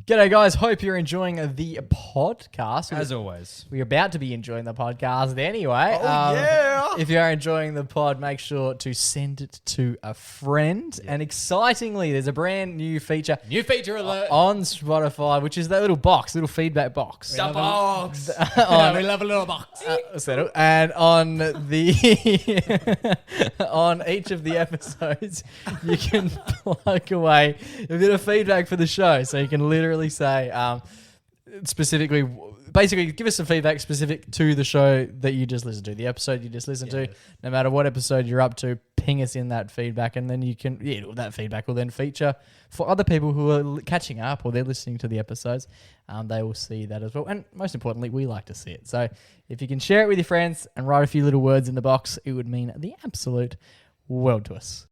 G'day guys, hope you're enjoying the podcast. As always. We're about to be enjoying the podcast anyway. Yeah! If you are enjoying the pod, make sure to send it to a friend. Yeah. And excitingly, there's a brand new feature. New feature alert. On Spotify, which is that little feedback box. The box. We love a little box. And on the on each of the episodes, you can plug away a bit of feedback for the show. So you can literally say basically give us some feedback specific to the show that you just listened to, the episode you just listened to. No matter what episode you're up to, ping us in that feedback, and then you can that feedback will then feature for other people who are catching up or they're listening to the episodes. They will see that as well, and most importantly, we like to see it. So if you can share it with your friends and write a few little words in the box, it would mean the absolute world to us.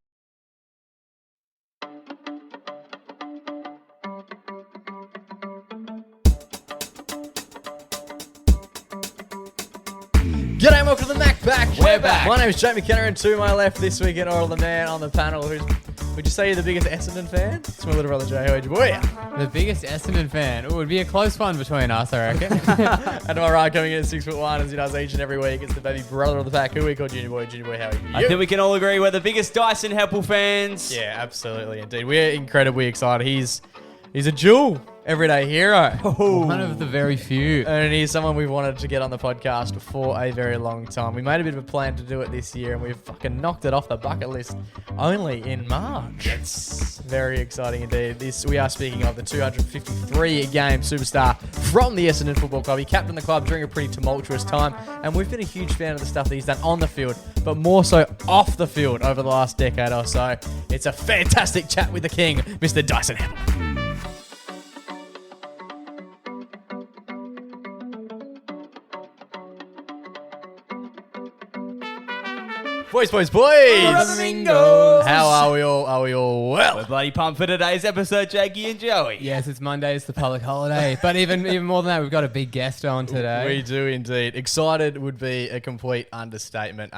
G'day and welcome to the Mac Back. We're back. My name is Jamie Kenner, and to my left this week in Oral the Man on the panel, would you say you're the biggest Essendon fan? It's my little brother Jay. How are you, boy? The biggest Essendon fan. It would be a close one between us, I reckon. And to my right, coming in at 6'1", as he does each and every week, it's the baby brother of the pack. Who we call Junior Boy. Junior Boy, how are you? I think we can all agree we're the biggest Dyson Heppell fans. Yeah, absolutely, indeed. We're incredibly excited. He's a jewel. Everyday hero. One of the very few. And he's someone we've wanted to get on the podcast for a very long time. We made a bit of a plan to do it this year, and we've fucking knocked it off the bucket list only in March. It's very exciting indeed. We are speaking of the 253-game superstar from the Essendon Football Club. He captained the club during a pretty tumultuous time, and we've been a huge fan of the stuff that he's done on the field, but more so off the field over the last decade or so. It's a fantastic chat with the king, Mr. Dyson Heppell. Boys. Flamingos. How are we all? Are we all well? We're bloody pumped for today's episode, Jakey and Joey. Yes, it's Monday. It's the public holiday. But even more than that, we've got a big guest on today. We do indeed. Excited would be a complete understatement.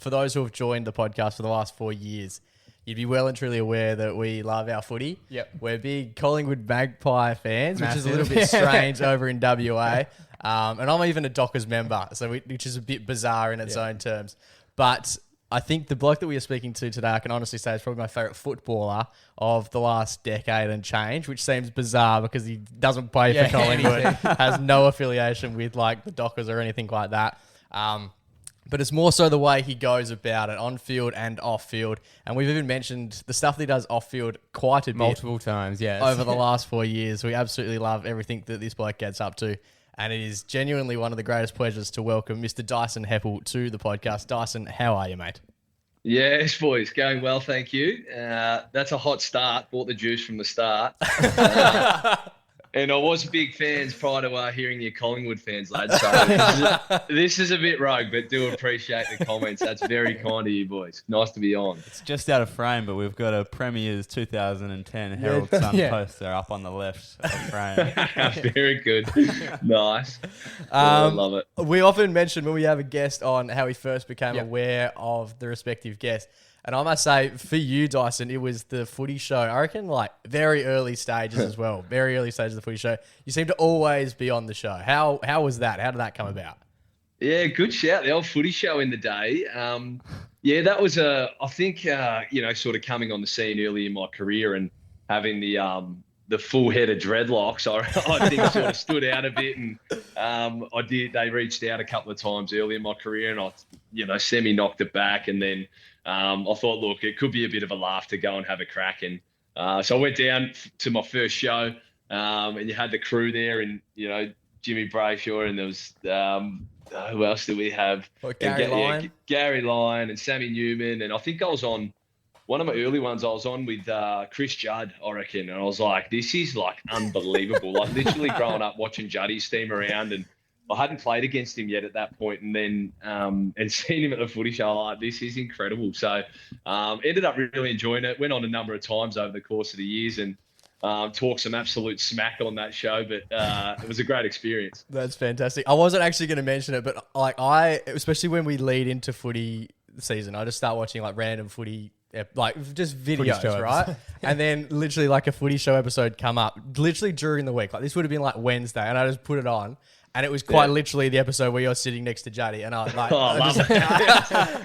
For those who have joined the podcast for the last 4 years, you'd be well and truly aware that we love our footy. Yep. We're big Collingwood Magpie fans, Massive. which is a little bit strange over in WA. And I'm even a Dockers member, which is a bit bizarre in its own terms. But I think the bloke that we are speaking to today, I can honestly say, is probably my favourite footballer of the last decade and change, which seems bizarre because he doesn't play for Collingwood, has no affiliation with like the Dockers or anything like that. But it's more so the way he goes about it, on field and off field. And we've even mentioned the stuff that he does off field quite a bit. Multiple times, yes. Over the last 4 years. We absolutely love everything that this bloke gets up to. And it is genuinely one of the greatest pleasures to welcome Mr. Dyson Heppell to the podcast. Dyson, how are you, mate? Yes, boys, going well, thank you. That's a hot start. Bought the juice from the start. And I was big fans prior to hearing your Collingwood fans, lads. So this is a bit rogue, but do appreciate the comments. That's very kind of you, boys. Nice to be on. It's just out of frame, but we've got a Premier's 2010 Herald Sun poster up on the left of frame. Very good. Nice. I love it. We often mention when we have a guest on how we first became aware of the respective guest. And I must say, for you, Dyson, it was the Footy Show. I reckon, like, very early stages as well. Very early stages of the Footy Show. You seem to always be on the show. How was that? How did that come about? Yeah, good shout. The old Footy Show in the day. That was I think, sort of coming on the scene early in my career and having the full head of dreadlocks, I think sort of stood out a bit. And they reached out a couple of times early in my career, and I, semi-knocked it back. And then I thought, look, it could be a bit of a laugh to go and have a crack. And so I went down to my first show, and you had the crew there, and, Jimmy Brayshaw, and there was, who else did we have? Gary Lyon. Yeah, Gary Lyon and Sammy Newman. And I think I was on, one of my early ones I was on with Chris Judd, I reckon. And I was like, this is like unbelievable. Like literally growing up watching Juddy steam around, and I hadn't played against him yet at that point, and then and seen him at the Footy Show. Like, this is incredible. So ended up really enjoying it. Went on a number of times over the course of the years and talked some absolute smack on that show, but it was a great experience. That's fantastic. I wasn't actually going to mention it, but especially when we lead into footy season, I just start watching like random footy like just Footy videos, Show right? And then literally like a Footy Show episode come up literally during the week. Like this would have been like Wednesday, and I just put it on. And it was quite literally the episode where you're sitting next to Juddy, and I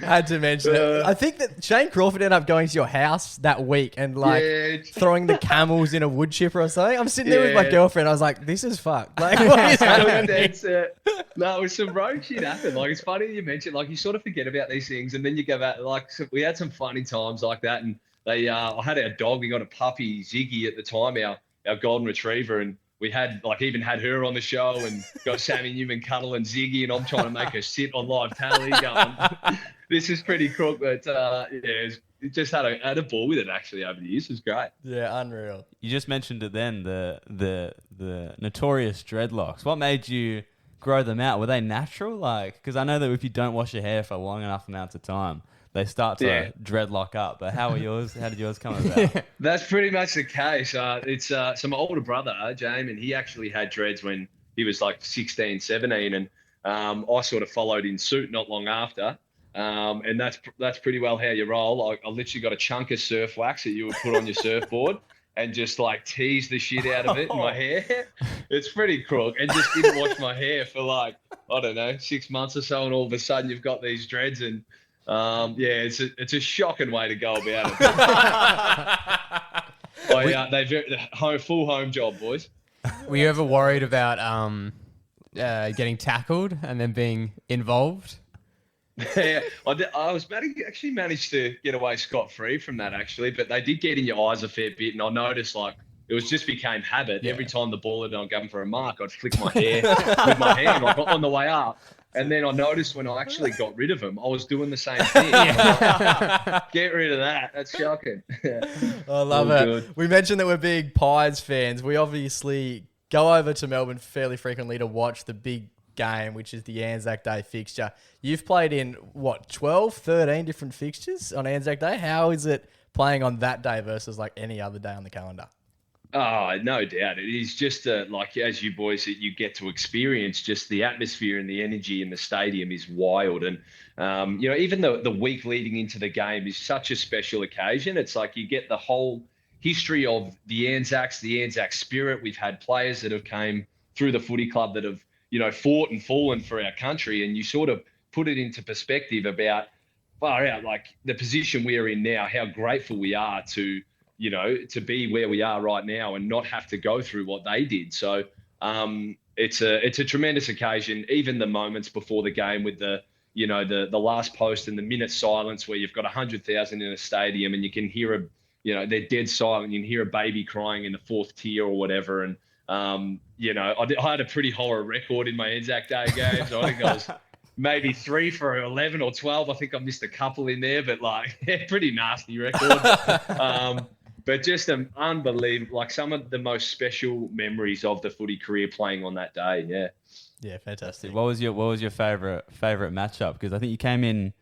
had to mention it. I think that Shane Crawford ended up going to your house that week and like throwing the camels in a wood chipper or something. I'm sitting there with my girlfriend. I was like, "This is fucked." Like, what is happening? No, it was some rogue shit happened. Like, it's funny you mentioned. Like, you sort of forget about these things, and then you go back. Like, we had some funny times like that, and they. I had our dog. We got a puppy, Ziggy, at the time, our golden retriever, and we had even had her on the show and got Sammy Newman cuddling Ziggy, and I'm trying to make her sit on live tally going, this is pretty crook, but it just had a ball with it actually over the years. It was great. Yeah, unreal. You just mentioned it then, the notorious dreadlocks. What made you grow them out? Were they natural? Like, because I know that if you don't wash your hair for long enough amounts of time, they start to dreadlock up. But how did yours come about? That's pretty much the case. It's my older brother, Jamin. He actually had dreads when he was like 16, 17. And I sort of followed in suit not long after. And that's pretty well how you roll. I literally got a chunk of surf wax that you would put on your surfboard and just like tease the shit out of it in my hair. It's pretty crook. And just didn't wash my hair for like, I don't know, 6 months or so. And all of a sudden you've got these dreads and it's a shocking way to go about it. Full home job, boys. Were you ever worried about getting tackled and then being involved? Yeah, I actually managed to get away scot-free from that actually, but they did get in your eyes a fair bit, and I noticed like it just became habit. Yeah. Every time the ball had on going for a mark, I'd flick my hair with my hand like on the way up. And then I noticed when I actually got rid of them, I was doing the same thing. Get rid of that. That's shocking. I love it. Good. We mentioned that we're big Pies fans. We obviously go over to Melbourne fairly frequently to watch the big game, which is the Anzac Day fixture. You've played in, 12, 13 different fixtures on Anzac Day? How is it playing on that day versus like any other day on the calendar? Oh, no doubt. It is just like as you boys that you get to experience, just the atmosphere and the energy in the stadium is wild. And, even the week leading into the game is such a special occasion. It's like you get the whole history of the Anzacs, the Anzac spirit. We've had players that have came through the footy club that have, fought and fallen for our country. And you sort of put it into perspective about far out, like the position we are in now, how grateful we are to be where we are right now and not have to go through what they did. So it's a tremendous occasion. Even the moments before the game with the last post and the minute silence where you've got 100,000 in a stadium and you can hear they're dead silent. You can hear a baby crying in the fourth tier or whatever. And, I had a pretty horror record in my Anzac Day games. I think I was maybe 3 for 11 or 12. I think I missed a couple in there, but pretty nasty record. But just an unbelievable, like some of the most special memories of the footy career playing on that day. Yeah. Yeah, fantastic. What was your favorite matchup? Because I think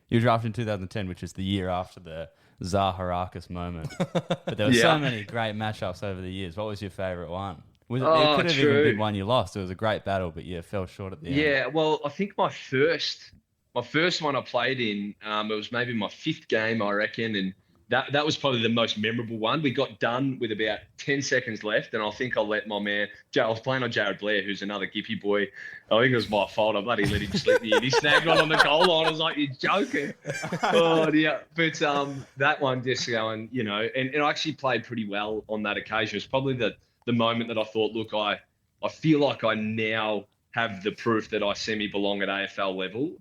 you were drafted in 2010, which is the year after the Zaharakis moment. But there were so many great matchups over the years. What was your favorite one? It could have even been one you lost. It was a great battle, but you fell short at the end. Yeah, well, I think my first one I played in, it was maybe my 5th game, I reckon, and that was probably the most memorable one. We got done with about 10 seconds left, and I think I let my man, I was playing on Jared Blair, who's another Gippy boy. I think it was my fault. I bloody let him slip me in. He snagged one on the goal line. I was like, you're joking. Oh, yeah. But that one just going, and I actually played pretty well on that occasion. It was probably the moment that I thought, look, I feel like I now have the proof that I semi-belong at AFL level.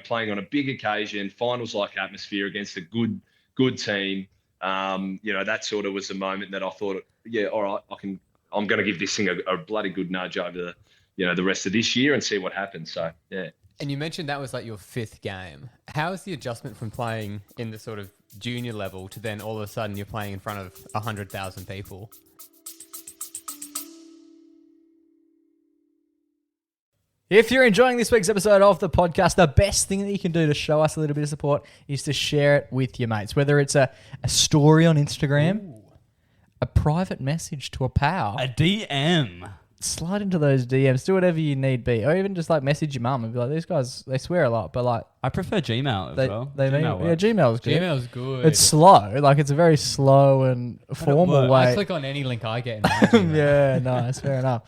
Playing on a big occasion, finals-like atmosphere against a good team. That sort of was the moment that I thought, all right, I'm going to give this thing a bloody good nudge over the rest of this year and see what happens. So, yeah. And you mentioned that was like your 5th game. How is the adjustment from playing in the sort of junior level to then all of a sudden you're playing in front of 100,000 people? If you're enjoying this week's episode of the podcast, the best thing that you can do to show us a little bit of support is to share it with your mates. Whether it's a story on Instagram, a private message to a pal, a DM. slide into those DMs, do whatever you need be, or even just like message your mum and be like, these guys, they swear a lot, but like I prefer Gmail as well. Gmail Gmail's good. Gmail's good. It's slow, like it's a very slow and formal way. I click on any link I get in my Gmail. Yeah, nice, fair enough.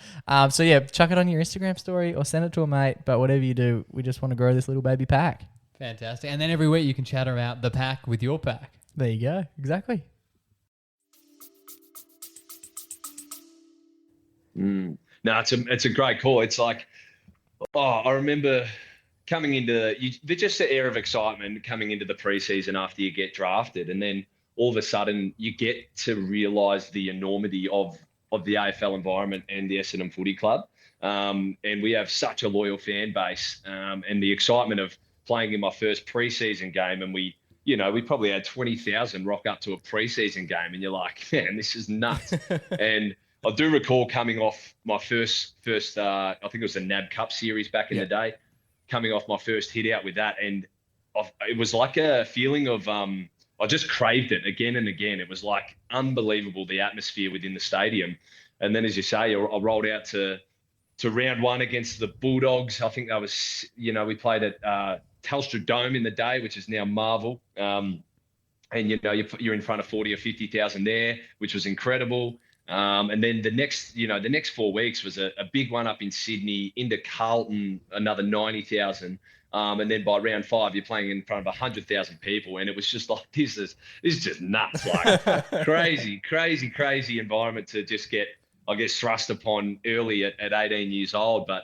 So yeah, chuck it on your Instagram story or send it to a mate. But whatever you do, we just want to grow this little baby pack. Fantastic. And then every week you can chat about the pack with your pack. There you go. Exactly. No, it's a great call. It's like, I remember coming into just the air of excitement coming into the preseason after you get drafted, and then all of a sudden you get to realise the enormity of the AFL environment and the Essendon Footy Club. And we have such a loyal fan base, and the excitement of playing in my first preseason game, and we probably had 20,000 rock up to a preseason game, and you're like, man, this is nuts. And I do recall coming off my first I think it was the NAB Cup series back in the day, coming off my first hit out with that. And it was like a feeling of, I just craved it again and again. It was like unbelievable, the atmosphere within the stadium. And then, as you say, I rolled out to round one against the Bulldogs. I think that was, we played at Telstra Dome in the day, which is now Marvel. And, you're in front of 40 or 50,000 there, which was incredible. And then the next 4 weeks was a big one up in Sydney, into Carlton, another 90,000. And then by round 5, you're playing in front of 100,000 people. And it was just like, this is just nuts, like crazy environment to just get, I guess, thrust upon early at 18 years old. But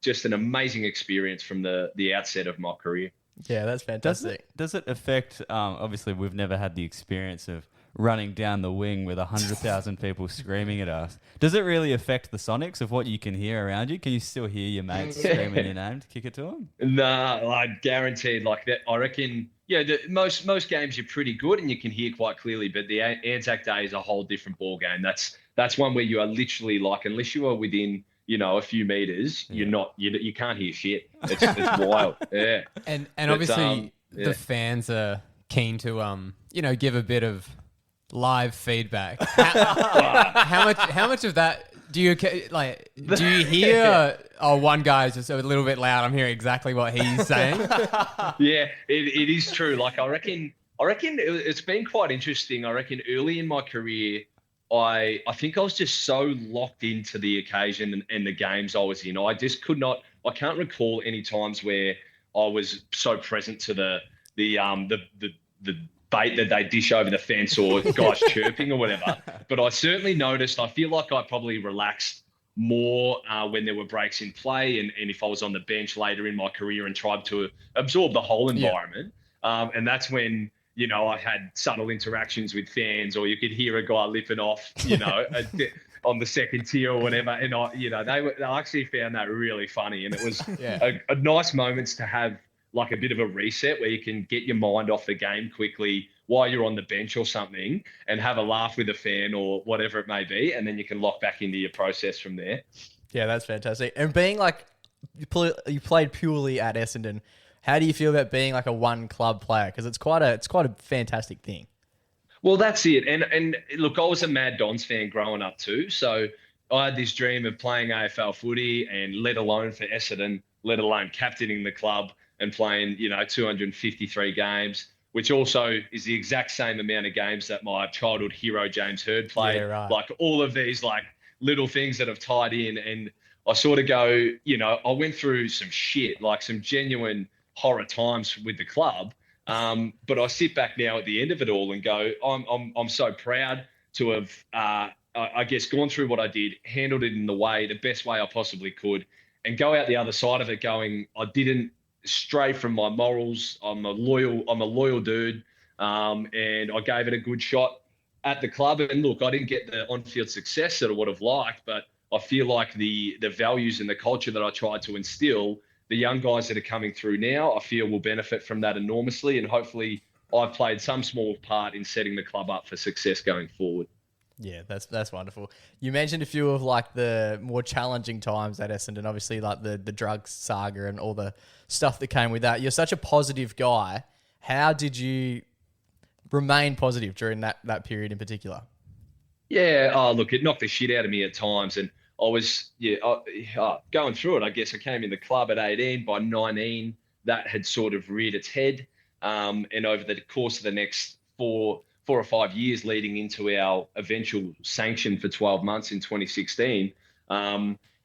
just an amazing experience from the outset of my career. Yeah, that's fantastic. Does it affect, obviously we've never had the experience of running down the wing with 100,000 people screaming at us. Does it really affect the sonics of what you can hear around you? Can you still hear your mates screaming your name to kick it to them? Nah, like guaranteed. Like that, I reckon. Yeah, most games you're pretty good and you can hear quite clearly, but the Anzac Day is a whole different ball game. That's one where you are literally like, unless you are within a few meters, you're not. You can't hear shit. It's wild. Yeah, and obviously the fans are keen to give a bit of live feedback. How much of that do you hear? Oh, one guy's just a little bit loud. I'm hearing exactly what he's saying. Yeah, it is true. Like I reckon it's been quite interesting. I reckon early in my career, I think I was just so locked into the occasion and the games I was in. I just could not. I can't recall any times where I was so present to the bait that they dish over the fence or guys chirping or whatever. But I certainly noticed, I feel like I probably relaxed more when there were breaks in play and if I was on the bench later in my career and tried to absorb the whole environment. Yeah. And that's when, I had subtle interactions with fans, or you could hear a guy lipping off, on the second tier or whatever. And they actually found that really funny. And it was a nice moments to have, like a bit of a reset where you can get your mind off the game quickly while you're on the bench or something and have a laugh with a fan or whatever it may be. And then you can lock back into your process from there. Yeah, that's fantastic. And being like, you played purely at Essendon, how do you feel about being like a one club player? Because it's quite a fantastic thing. Well, that's it. And look, I was a Mad Dons fan growing up too. So I had this dream of playing AFL footy, and let alone for Essendon, let alone captaining the club and playing, 253 games, which also is the exact same amount of games that my childhood hero James Hird played. Yeah, right. Like all of these like little things that have tied in. And I sort of go, I went through some shit, like some genuine horror times with the club. But I sit back now at the end of it all and go, I'm so proud to have, I guess, gone through what I did, handled it in the best way I possibly could, and go out the other side of it going, I didn't stray from my morals. I'm a loyal dude. And I gave it a good shot at the club. And look, I didn't get the on-field success that I would have liked, but I feel like the values and the culture that I tried to instill, the young guys that are coming through now, I feel will benefit from that enormously. And hopefully I've played some small part in setting the club up for success going forward. Yeah, that's wonderful. You mentioned a few of like the more challenging times at Essendon, obviously like the drugs saga and all the stuff that came with that. You're such a positive guy. How did you remain positive during that period in particular? Yeah, look, it knocked the shit out of me at times. And I was going through it. I guess I came in the club at 18. By 19, that had sort of reared its head. And over the course of the next four or 5 years leading into our eventual sanction for 12 months in 2016,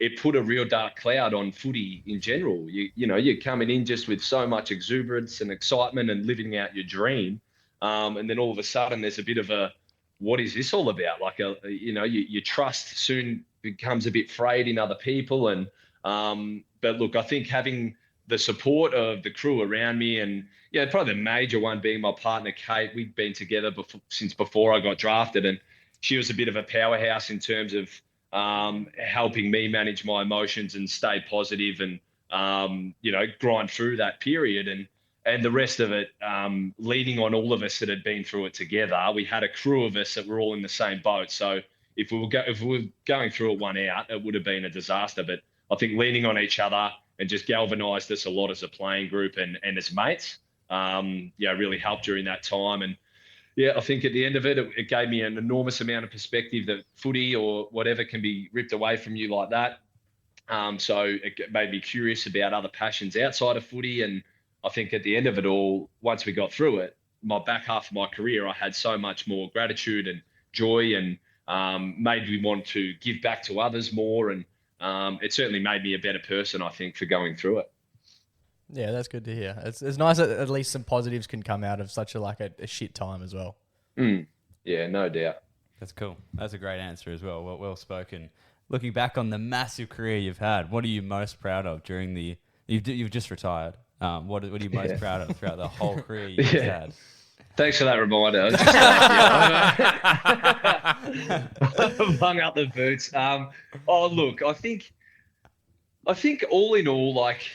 it put a real dark cloud on footy in general. You're coming in just with so much exuberance and excitement and living out your dream. And then all of a sudden there's a bit of a, what is this all about? Like, your trust soon becomes a bit frayed in other people. And, but look, I think having the support of the crew around me, and probably the major one being my partner, Kate. We've been together since before I got drafted, and she was a bit of a powerhouse in terms of helping me manage my emotions and stay positive and, grind through that period. And the rest of it, leaning on all of us that had been through it together. We had a crew of us that were all in the same boat. So if we were going through it one out, it would have been a disaster. But I think leaning on each other and just galvanised us a lot as a playing group and as mates, really helped during that time. And I think at the end of it, it gave me an enormous amount of perspective that footy or whatever can be ripped away from you like that. So it made me curious about other passions outside of footy. And I think at the end of it all, once we got through it, my back half of my career, I had so much more gratitude and joy, and made me want to give back to others more. And it certainly made me a better person, I think, for going through it. Yeah, that's good to hear. It's nice that at least some positives can come out of such a shit time as well. Yeah, no doubt. That's cool. That's a great answer as well. Well spoken. Looking back on the massive career you've had, what are you most proud of during you've just retired? What are you most proud of throughout the whole career you've had? Thanks for that reminder. I've hung up the boots. Look, I think all in all, like,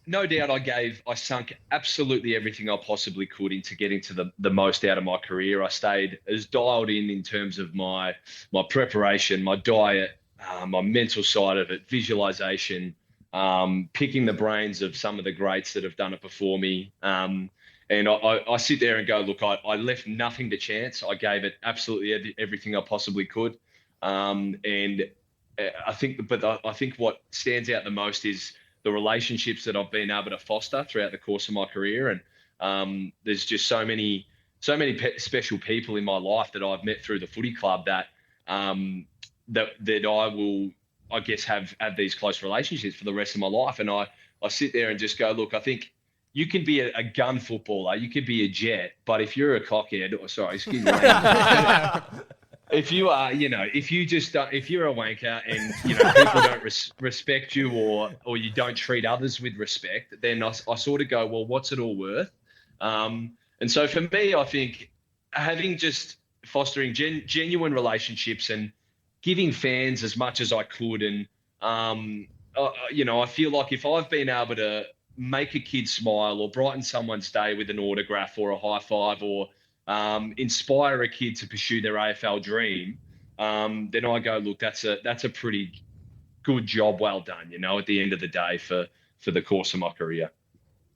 no doubt I sunk absolutely everything I possibly could into getting to the most out of my career. I stayed as dialed in terms of my preparation, my diet, my mental side of it, visualization, picking the brains of some of the greats that have done it before me. And I sit there and go, look, I left nothing to chance. I gave it absolutely everything I possibly could. And I think what stands out the most is the relationships that I've been able to foster throughout the course of my career. And there's just so many special people in my life that I've met through the footy club that that I will, I guess, have these close relationships for the rest of my life. And I sit there and just go, look, I think you can be a gun footballer, you could be a jet, but if you're a cockhead, excuse me, if you are, if you're a wanker and people don't respect you or you don't treat others with respect, then I sort of go, well, what's it all worth? And so for me, I think having just fostering genuine relationships and giving fans as much as I could, and I feel like if I've been able to make a kid smile or brighten someone's day with an autograph or a high five, or inspire a kid to pursue their AFL dream, then I go, look, that's a pretty good job well done, at the end of the day for the course of my career.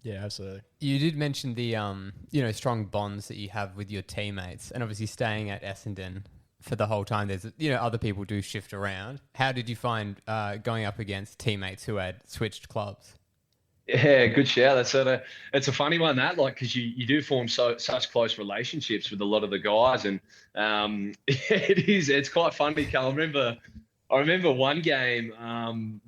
Yeah, absolutely. You did mention the strong bonds that you have with your teammates, and obviously staying at Essendon for the whole time. There's other people do shift around. How did you find going up against teammates who had switched clubs? Yeah, good shout. It's a funny one, that, like, because you do form such close relationships with a lot of the guys, and it's quite funny. I remember one game,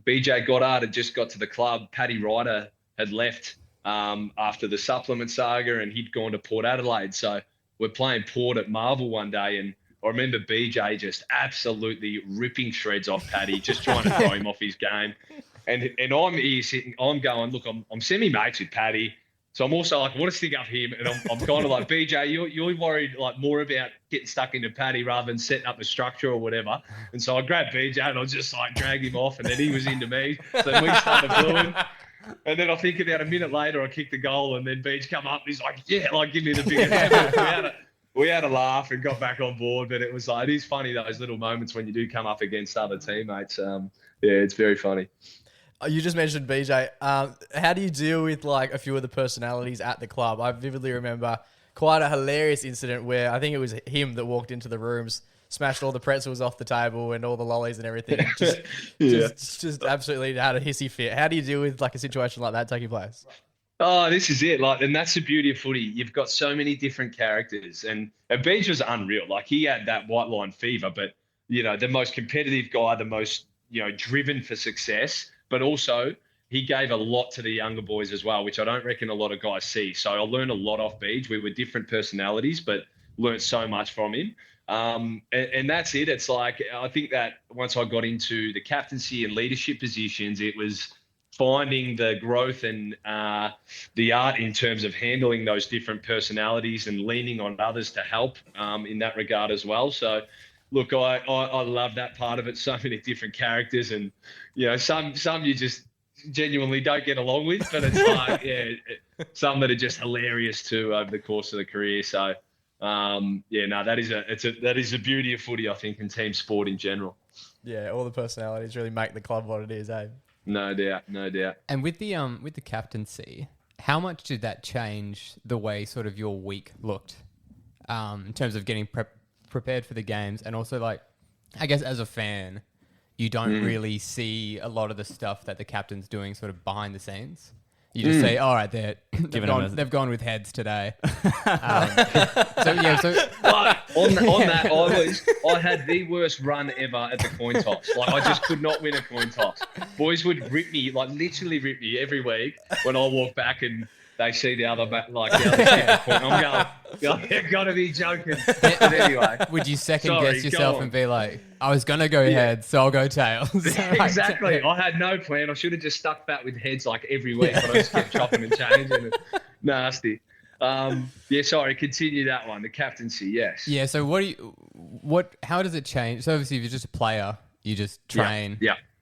BJ Goddard had just got to the club. Paddy Ryder had left after the supplement saga, and he'd gone to Port Adelaide. So we're playing Port at Marvel one day, and I remember BJ just absolutely ripping shreds off Paddy, just trying to throw him off his game. And I'm here sitting, I'm going, look, I'm semi-mates with Paddy. So I'm also like, I want to stick up him. And I'm kind of like, BJ, you're worried like more about getting stuck into Paddy rather than setting up a structure or whatever. And so I grabbed BJ and I just like drag him off, and then he was into me. So then we started gluing. And then I think about a minute later, I kicked the goal, and then Beach come up and he's like, yeah, like give me the biggest hammer. We had a laugh and got back on board, but it was like, it is funny, those little moments when you do come up against other teammates. It's very funny. You just mentioned BJ. How do you deal with like a few of the personalities at the club? I vividly remember quite a hilarious incident where I think it was him that walked into the rooms smashed all the pretzels off the table and all the lollies and everything. And just absolutely had a hissy fit. How do you deal with like a situation like that taking place? Oh, this is it. Like, and that's the beauty of footy. You've got so many different characters, and Beach was unreal. Like, he had that white line fever, but the most competitive guy, the most driven for success, but also he gave a lot to the younger boys as well, which I don't reckon a lot of guys see. So I learned a lot off Beach. We were different personalities, but learned so much from him. And that's it. It's like, I think that once I got into the captaincy and leadership positions, it was finding the growth and the art in terms of handling those different personalities and leaning on others to help in that regard as well. So, look, I love that part of it. So many different characters, and some you just genuinely don't get along with, but it's like some that are just hilarious too over the course of the career. So that is a beauty of footy, I think, and team sport in general. Yeah, all the personalities really make the club what it is, eh? No doubt. And with the captaincy, how much did that change the way sort of your week looked in terms of getting prepared for the games, and also, like, I guess as a fan, you don't really see a lot of the stuff that the captain's doing sort of behind the scenes. You just say, all right, they've gone with heads today. But on that, I had the worst run ever at the coin toss. Like, I just could not win a coin toss. Boys would rip me, like literally rip me every week when I walk back and they see the other coin. I'm going, you've got to be joking. But anyway. Would you second guess yourself and be like, I was going to go heads, so I'll go tails? Exactly. I had no plan. I should have just stuck that with heads like every week, but I just kept chopping and changing. And nasty. Continue that one. The captaincy, yes. Yeah, so how does it change? So obviously if you're just a player, you just train,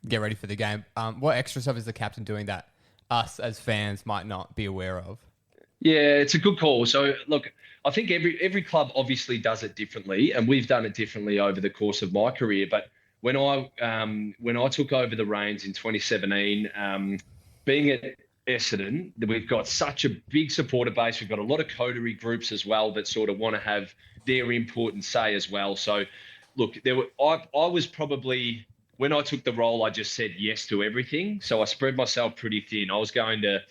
get ready for the game. What extra stuff is the captain doing that us as fans might not be aware of? Yeah, it's a good call. So look, I think every club obviously does it differently, and we've done it differently over the course of my career. But when I took over the reins in 2017, being at Essendon, we've got such a big supporter base. We've got a lot of coterie groups as well that sort of want to have their input and say as well. So look, I was probably, when I took the role, I just said yes to everything. So I spread myself pretty thin. I was going to,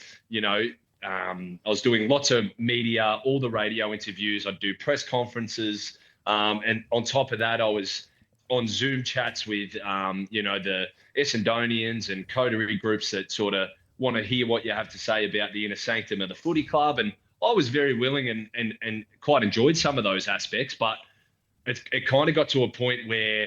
I was doing lots of media, all the radio interviews. I'd do press conferences. And on top of that, I was on Zoom chats with, the Essendonians and coterie groups that sort of want to hear what you have to say about the inner sanctum of the footy club. And I was very willing and quite enjoyed some of those aspects. But it kind of got to a point where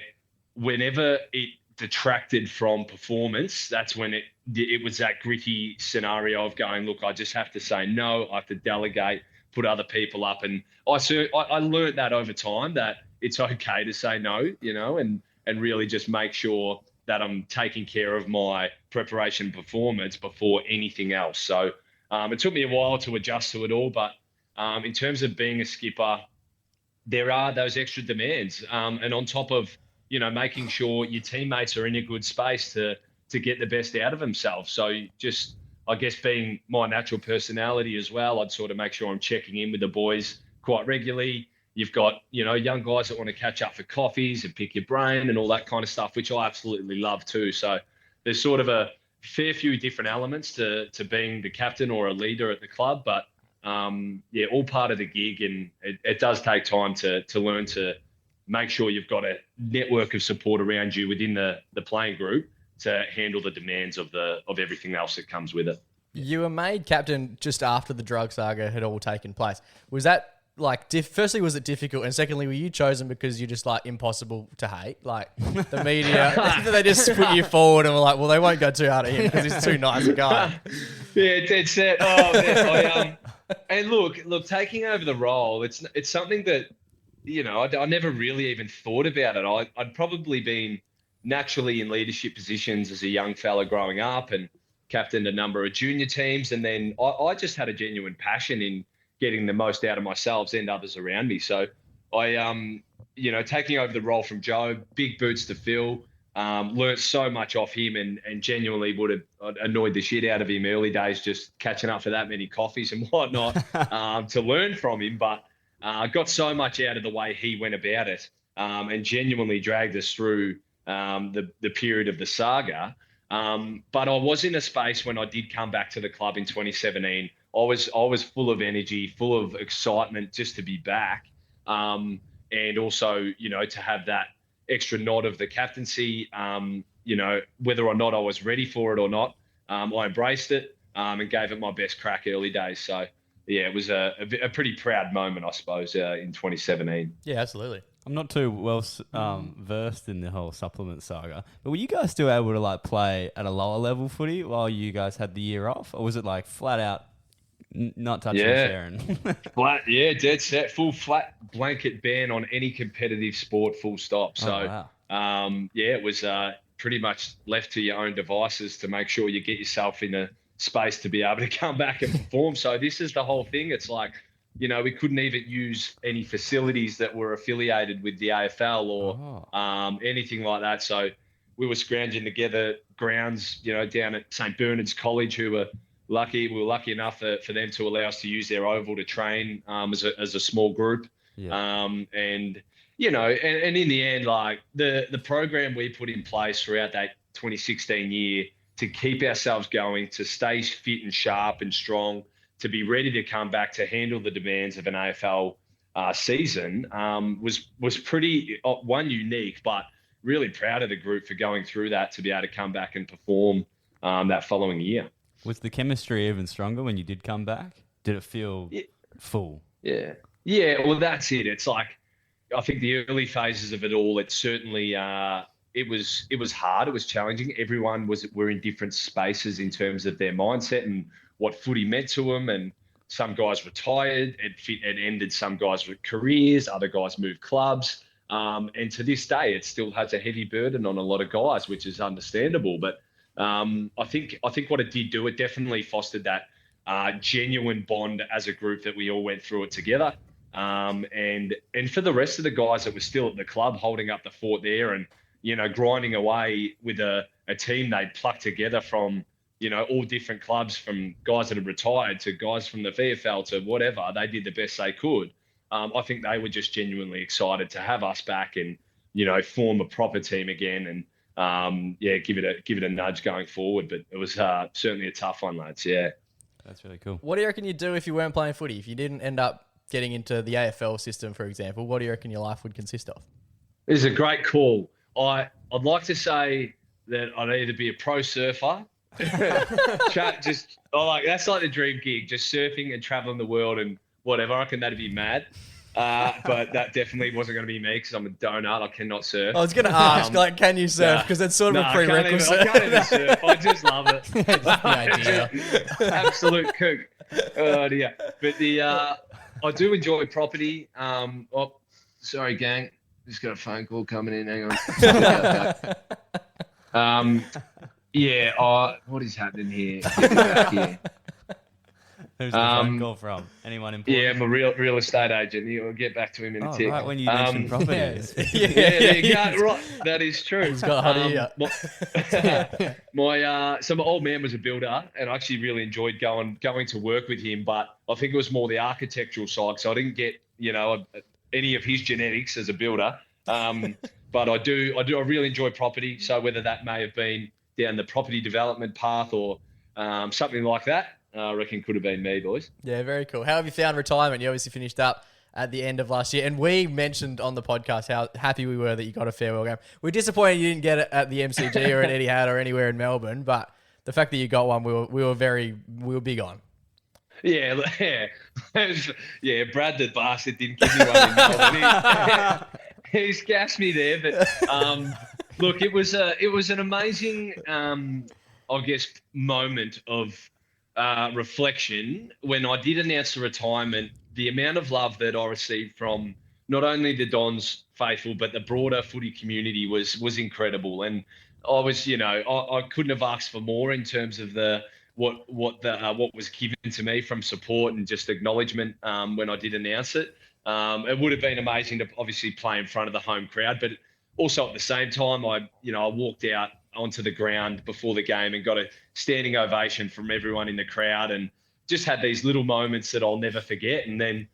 whenever it detracted from performance, that's when it was that gritty scenario of going, look, I just have to say no, I have to delegate, put other people up. And I learned that over time, that it's okay to say no, and really just make sure that I'm taking care of my preparation and performance before anything else. So it took me a while to adjust to it all, but in terms of being a skipper, there are those extra demands. And on top of, making sure your teammates are in a good space to get the best out of themselves. So just, I guess, being my natural personality as well, I'd sort of make sure I'm checking in with the boys quite regularly. You've got, young guys that want to catch up for coffees and pick your brain and all that kind of stuff, which I absolutely love too. So there's sort of a fair few different elements to being the captain or a leader at the club, but all part of the gig. And it does take time to learn to make sure you've got a network of support around you within the playing group to handle the demands of everything else that comes with it. You were made captain just after the drug saga had all taken place. Was that firstly, was it difficult? And secondly, were you chosen because you're just like impossible to hate? Like the media, they just put you forward and were like, well, they won't go too hard at him because he's too nice a guy. Yeah, dead set. Oh, man, and look, taking over the role, it's something that, I never really even thought about it. I'd probably been naturally in leadership positions as a young fella growing up and captained a number of junior teams. And then I just had a genuine passion in getting the most out of myself and others around me. So I, taking over the role from Joe, big boots to fill, learnt so much off him and genuinely would have annoyed the shit out of him early days, just catching up for that many coffees and whatnot to learn from him. But I got so much out of the way he went about it. and genuinely dragged us through the period of the saga. But I was in a space when I did come back to the club in 2017. I was full of energy, full of excitement just to be back, and also to have that extra nod of the captaincy. Whether or not I was ready for it or not, I embraced it and gave it my best crack early days. So yeah, it was a pretty proud moment, I suppose, in 2017. Yeah, absolutely. I'm not too well versed in the whole supplement saga, but were you guys still able to like play at a lower level footy while you guys had the year off, or was it like flat out not touching Sharon? Flat, yeah, dead set, full flat blanket ban on any competitive sport, full stop. So, it was pretty much left to your own devices to make sure you get yourself in a space to be able to come back and perform. So this is the whole thing. It's like, we couldn't even use any facilities that were affiliated with the AFL or anything like that. So we were scrounging together grounds, down at St. Bernard's College, who were lucky. We were lucky enough for them to allow us to use their oval to train as a small group. Yeah. And in the end, like the program we put in place throughout that 2016 year to keep ourselves going, to stay fit and sharp and strong, to be ready to come back to handle the demands of an AFL season was pretty, unique, but really proud of the group for going through that to be able to come back and perform that following year. Was the chemistry even stronger when you did come back? Did it feel full? Yeah. Yeah, well, that's it. It's like, I think the early phases of it all, it certainly, it was hard. It was challenging. Everyone were in different spaces in terms of their mindset and what footy meant to them. And some guys retired, it ended some guys' careers, other guys moved clubs. And to this day, it still has a heavy burden on a lot of guys, which is understandable. But I think what it did do, it definitely fostered that genuine bond as a group that we all went through it together. And for the rest of the guys that were still at the club holding up the fort there and, grinding away with a team they'd plucked together from, all different clubs, from guys that had retired to guys from the VFL to whatever, they did the best they could. I think they were just genuinely excited to have us back and, form a proper team again and, give it a nudge going forward. But it was certainly a tough one, lads. Yeah. That's really cool. What do you reckon you'd do if you weren't playing footy? If you didn't end up getting into the AFL system, for example, what do you reckon your life would consist of? It's a great call. I'd like to say that I'd either be a pro surfer, that's like the dream gig, just surfing and traveling the world and whatever. I reckon that'd be mad. But that definitely wasn't going to be me because I'm a donut. I cannot surf. I was going to ask, can you surf? Because that's sort of a prerequisite. I can't even surf. I just love it. That's the idea. Absolute kook. Oh, dear. But I do enjoy property. Sorry, gang. Just got a phone call coming in. Hang on. What is happening here? Get me back here. Who's the phone call from? Anyone important? Yeah, I'm a real estate agent. We'll get back to him in a tick. Right when you mentioned properties. There you go. Right, that is true. He's got a so my old man was a builder, and I actually really enjoyed going to work with him. But I think it was more the architectural side, so I didn't get any of his genetics as a builder. But I really enjoy property. So whether that may have been down the property development path or something like that. I reckon could have been me, boys. Yeah, very cool. How have you found retirement? You obviously finished up at the end of last year, and we mentioned on the podcast how happy we were that you got a farewell game. We're disappointed you didn't get it at the MCG or at Etihad or anywhere in Melbourne, but the fact that you got one, we were big on. Yeah. Brad the bastard didn't give me one in Melbourne. He's gassed me there, but look, it was an amazing, moment of reflection when I did announce the retirement. The amount of love that I received from not only the Dons faithful but the broader footy community was incredible, and I was I couldn't have asked for more in terms of what was given to me from support and just acknowledgement when I did announce it. It would have been amazing to obviously play in front of the home crowd, but also at the same time I walked out onto the ground before the game and got a standing ovation from everyone in the crowd and just had these little moments that I'll never forget. And then,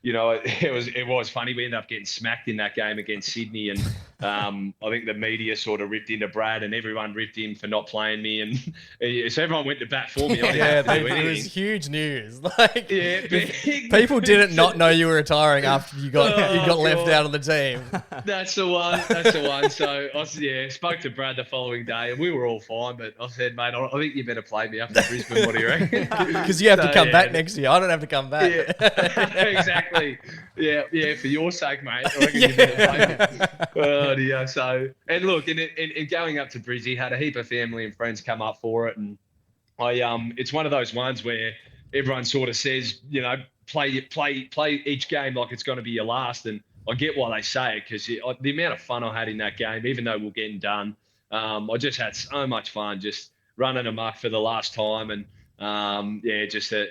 it was funny. We ended up getting smacked in that game against Sydney, and I think the media sort of ripped into Brad, and everyone ripped him for not playing me, and so everyone went to bat for me. It was huge news. Like, big. people didn't not know you were retiring after you got left out of the team. That's the one. So I spoke to Brad the following day, and we were all fine. But I said, mate, I think you better play me up in Brisbane. What do you reckon? Because you have to come back next year. I don't have to come back. Yeah, exactly. Yeah, for your sake, mate. I reckon you better play me. Oh dear. So, and look, and going up to Brizzy, had a heap of family and friends come up for it, and it's one of those ones where everyone sort of says, play each game like it's going to be your last, and I get why they say it, because the amount of fun I had in that game, even though we're getting done, I just had so much fun just running amok for the last time, and just a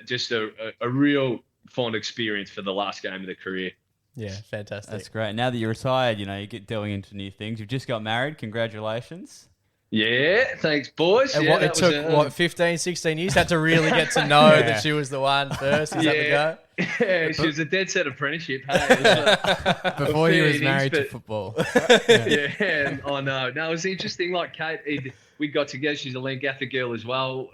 real fond experience for the last game of the career. Yeah, fantastic. That's great. Now that you're retired, you get delving into new things. You've just got married. Congratulations. Yeah, thanks, boys. And it took 15, 16 years? Had to really get to know that she was the one first. Is that the go? Yeah, she was a dead set apprenticeship. Hey, before he was married to football. Yeah, I know. No, it was interesting. Like Kate, we got together. She's a Lancaster girl as well.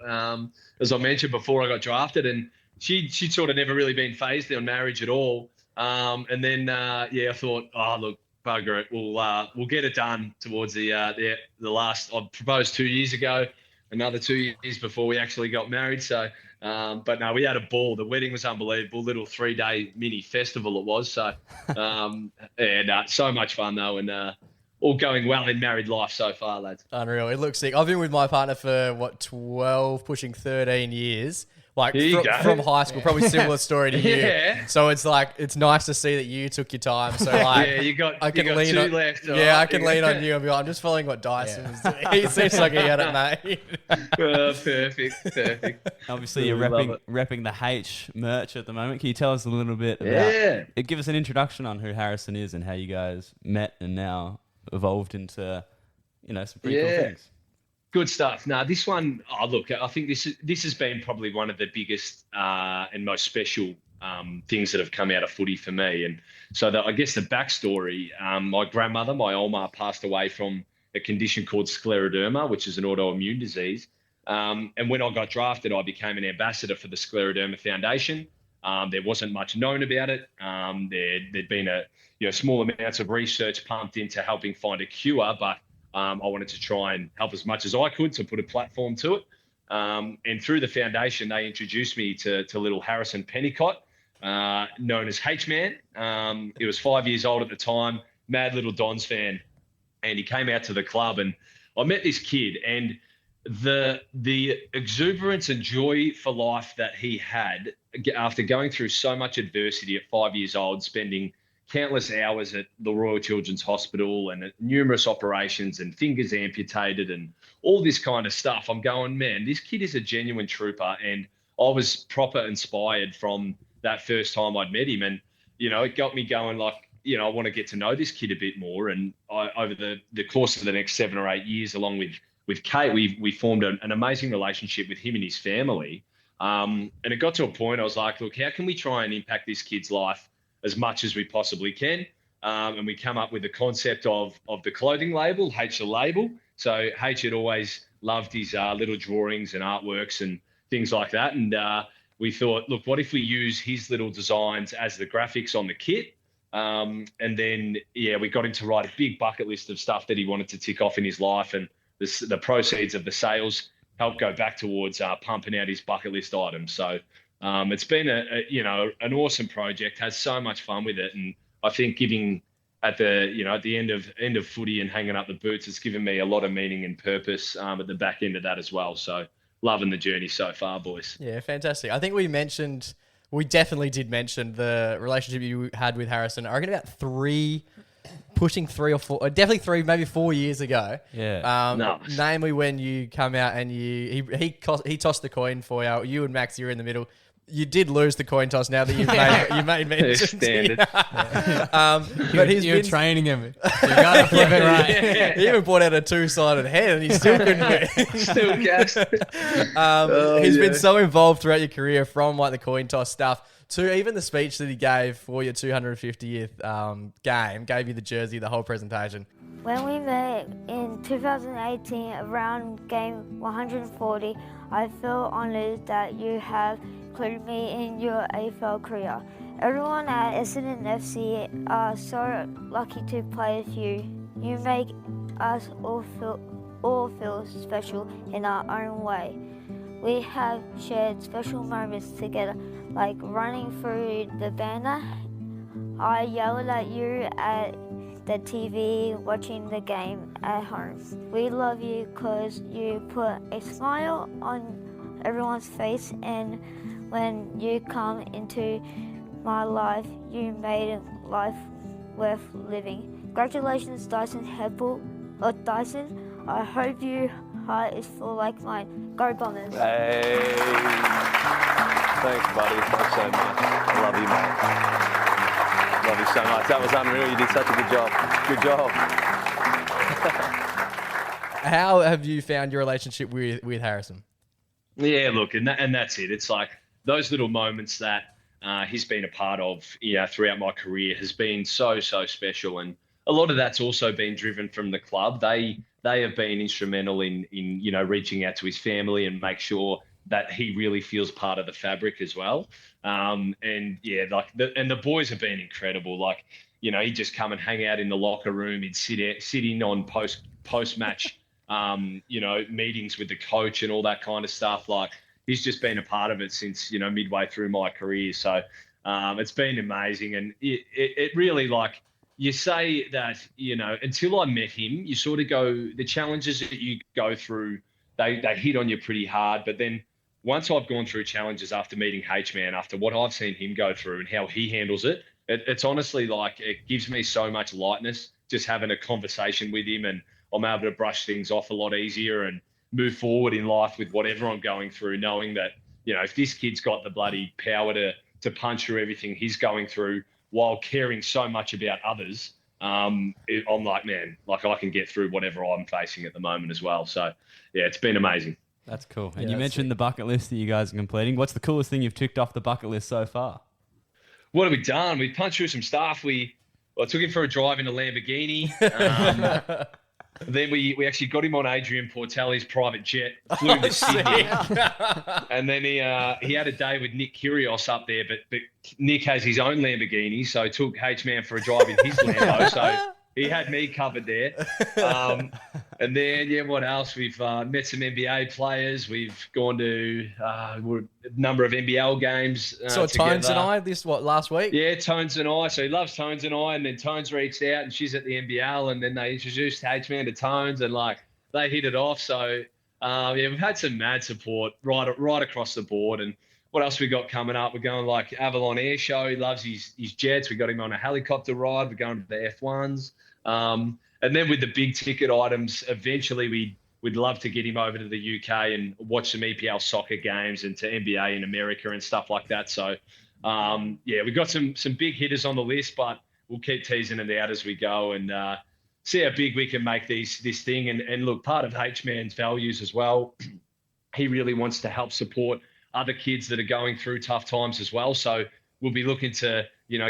As I mentioned before, I got drafted, and she'd sort of never really been phased on marriage at all. And then I thought, look, bugger it, we'll get it done towards the last. I proposed 2 years ago, another 2 years before we actually got married. So, but no, we had a ball. The wedding was unbelievable. Little 3-day mini festival it was. So, so much fun though, and all going well in married life so far, lads. Unreal. It looks sick. I've been with my partner for 12, pushing 13 years. Like from high school, probably similar story to you. Yeah. So it's like, it's nice to see that you took your time. So like, you got two left. Yeah, I can lean on you and be like, I'm just following what Dyson was doing. He seems like he had it made. Perfect. Obviously, you're repping the Haytch merch at the moment. Can you tell us a little bit about give us an introduction on who Harrison is and how you guys met and now evolved into, some pretty cool things. Good stuff. Now, this one, look, I think this has been probably one of the biggest and most special things that have come out of footy for me. And so I guess the backstory, my grandmother, my Oma, passed away from a condition called scleroderma, which is an autoimmune disease. And when I got drafted, I became an ambassador for the Scleroderma Foundation. There wasn't much known about it. There'd been small amounts of research pumped into helping find a cure, but I wanted to try and help as much as I could to put a platform to it. And through the foundation, they introduced me to little Harrison Pennicott, known as Haytch Man. He was 5 years old at the time, mad little Dons fan. And he came out to the club, and I met this kid, and the exuberance and joy for life that he had after going through so much adversity at 5 years old, spending countless hours at the Royal Children's Hospital and numerous operations and fingers amputated and all this kind of stuff. I'm going, man, this kid is a genuine trooper. And I was proper inspired from that first time I'd met him. And, it got me going like, I want to get to know this kid a bit more. And over the course of the next 7 or 8 years, along with Kate, we formed an amazing relationship with him and his family. And it got to a point I was like, look, how can we try and impact this kid's life as much as we possibly can? And we come up with the concept of the clothing label, Haytch Label. So Haytch had always loved his little drawings and artworks and things like that. And we thought, look, what if we use his little designs as the graphics on the kit? And then, we got him to write a big bucket list of stuff that he wanted to tick off in his life. And the proceeds of the sales helped go back towards pumping out his bucket list items. So it's been an awesome project, has so much fun with it. And I think giving at the end of footy and hanging up the boots, has given me a lot of meaning and purpose at the back end of that as well. So loving the journey so far, boys. Yeah, fantastic. I think we definitely did mention the relationship you had with Harrison. I reckon about pushing 3 or 4, definitely 3, maybe 4 years ago. Yeah. Nice. Namely when you come out and he tossed the coin for you. You and Max, you were in the middle. you did lose the coin toss. Now that you made mention. Standard. But You're training him. You gotta flip it right. He even brought out a 2-sided hand, and he still couldn't win. Still gassed. He's been so involved throughout your career, from like the coin toss stuff to even the speech that he gave for your 250th game. Gave you the jersey, the whole presentation. When we met in 2018 around game 140, I feel honoured that you have included me in your AFL career. Everyone at Essendon FC are so lucky to play with you. You make us all feel special in our own way. We have shared special moments together, like running through the banner. I yelled at you at the TV, watching the game at home. We love you because you put a smile on everyone's face, and when you come into my life, you made life worth living. Congratulations, Dyson Heppell, or Dyson. I hope your heart is full like mine. Go Bombers. Hey. Thanks, buddy. Thanks so much. I love you, mate. Love you so much. That was unreal. You did such a good job. Good job. How have you found your relationship with Harrison? Yeah, look, and that's it. It's like those little moments that he's been a part of throughout my career has been so special, and a lot of that's also been driven from the club. They have been instrumental in reaching out to his family and make sure that he really feels part of the fabric as well. The boys have been incredible. Like, he'd just come and hang out in the locker room. He'd sit in on post-match, meetings with the coach and all that kind of stuff. Like, he's just been a part of it since, midway through my career. So it's been amazing. And it really, like, you say that, until I met him, you sort of go, the challenges that you go through, they hit on you pretty hard. But then once I've gone through challenges after meeting Haytch, man, after what I've seen him go through and how he handles it, it's honestly like, it gives me so much lightness just having a conversation with him, and I'm able to brush things off a lot easier and move forward in life with whatever I'm going through, knowing that, if this kid's got the bloody power to punch through everything he's going through while caring so much about others, I'm like, man, like I can get through whatever I'm facing at the moment as well. So, yeah, it's been amazing. That's cool. And you mentioned the bucket list that you guys are completing. What's the coolest thing you've ticked off the bucket list so far? What have we done? We punched through some stuff. I took him for a drive in a Lamborghini. Then we actually got him on Adrian Portelli's private jet, flew him to Sydney. And then he had a day with Nick Kyrgios up there, but Nick has his own Lamborghini, so took H-Man for a drive in his Lambo. So he had me covered there. And then, what else? We've met some NBA players. We've gone to a number of NBL games So together. Tones and I, last week? Yeah, Tones and I. So he loves Tones and I, and then Tones reached out, and she's at the NBL, and then they introduced H-Man to Tones, and like they hit it off. So we've had some mad support right across the board. And what else we got coming up? We're going like Avalon Air Show. He loves his jets. We got him on a helicopter ride. We're going to the F1s. And then with the big ticket items, eventually we'd love to get him over to the UK and watch some EPL soccer games and to NBA in America and stuff like that. So, we've got some big hitters on the list, but we'll keep teasing it out as we go and see how big we can make this thing. And look, part of H-Man's values as well, he really wants to help support other kids that are going through tough times as well. So we'll be looking to,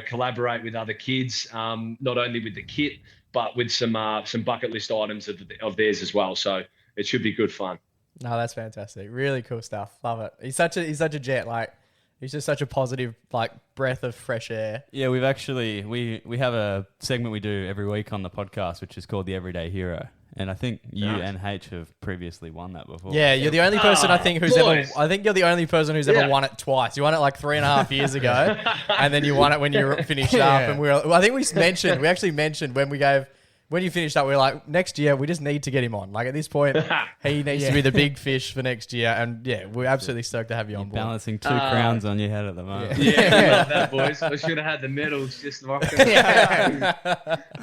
collaborate with other kids, not only with the kit, but with some bucket list items of theirs as well. So it should be good fun. No, that's fantastic. Really cool stuff. Love it. He's such a jet. Like, he's just such a positive, like, breath of fresh air. Yeah, we've actually, we have a segment we do every week on the podcast, which is called The Everyday Hero. And I think you and H have previously won that before. Yeah, you're the only person I think you're the only person who's ever won it twice. You won it like 3.5 years ago, and then you won it when you finished up. And I think we actually mentioned when you finished up, we were like, next year we just need to get him on. Like, at this point, he needs to be the big fish for next year. And we're absolutely stoked to have you on board. Balancing two crowns on your head at the moment. Yeah, we love that, boys. I should have had the medals just rocking.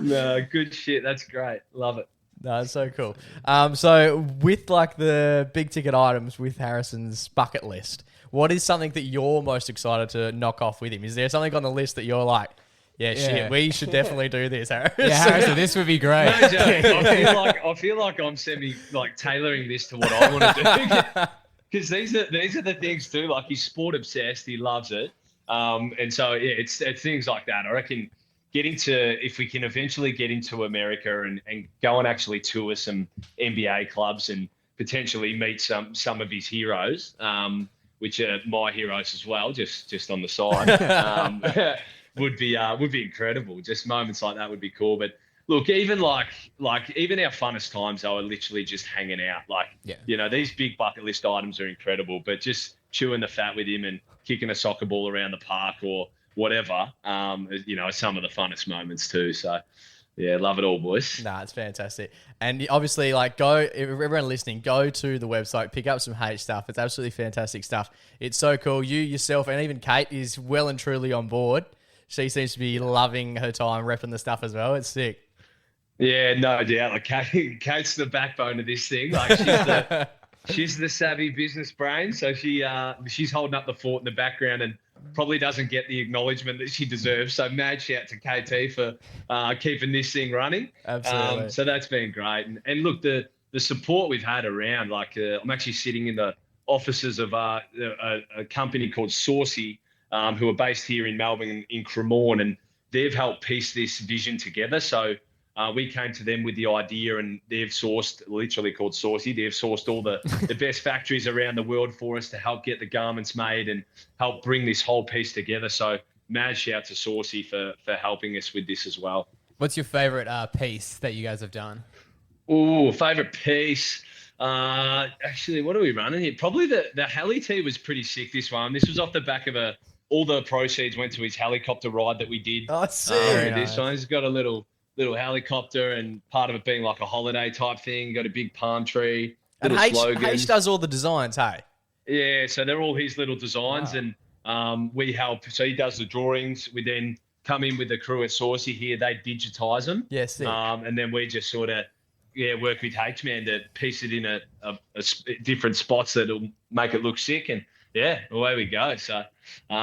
No, good shit. That's great. Love it. No, it's so cool. So with like the big ticket items with Harrison's bucket list, what is something that you're most excited to knock off with him? Is there something on the list that you're like, shit, we should definitely do this, Harris? Yeah, Harrison, this would be great. No joke. I feel like I'm tailoring this to what I want to do. Because these are the things too. Like, he's sport obsessed. He loves it. And so it's things like that. I reckon if we can eventually get into America and go and actually tour some NBA clubs and potentially meet some of his heroes, which are my heroes as well, just on the side, would be incredible. Just moments like that would be cool. But look, even even our funnest times, are literally just hanging out. These big bucket list items are incredible, but just chewing the fat with him and kicking a soccer ball around the park or whatever, some of the funnest moments too. So, yeah, love it all, boys. Nah, it's fantastic. And obviously, everyone listening, go to the website, pick up some Haytch stuff. It's absolutely fantastic stuff. It's so cool. You, yourself, and even Kate is well and truly on board. She seems to be loving her time repping the stuff as well. It's sick. Yeah, no doubt. Like, Kate's the backbone of this thing. Like, she's the savvy business brain. So she's holding up the fort in the background and probably doesn't get the acknowledgement that she deserves. So mad shout to KT for keeping this thing running. Absolutely. So that's been great. And look, the support we've had around, I'm actually sitting in the offices of a company called Saucy, who are based here in Melbourne in Cremorne, and they've helped piece this vision together. So we came to them with the idea, and they've sourced, literally called Saucy, they've sourced all the best factories around the world for us to help get the garments made and help bring this whole piece together. So mad shout to Saucy for helping us with this as well. What's your favourite piece that you guys have done? Oh, favourite piece. Actually, what are we running here? Probably the heli tee was pretty sick, this one. This was off the back of all the proceeds went to his helicopter ride that we did. Oh, sick. This one, he's got a little helicopter, and part of it being like a holiday type thing. Got a big palm tree. And Haytch does all the designs, hey? Yeah, so they're all his little designs, and we help. So he does the drawings. We then come in with the crew at Saucy here. They digitize them. Yes. And then we just sort of work with Haytch Man to piece it in a different spots that'll make it look sick, and away we go. So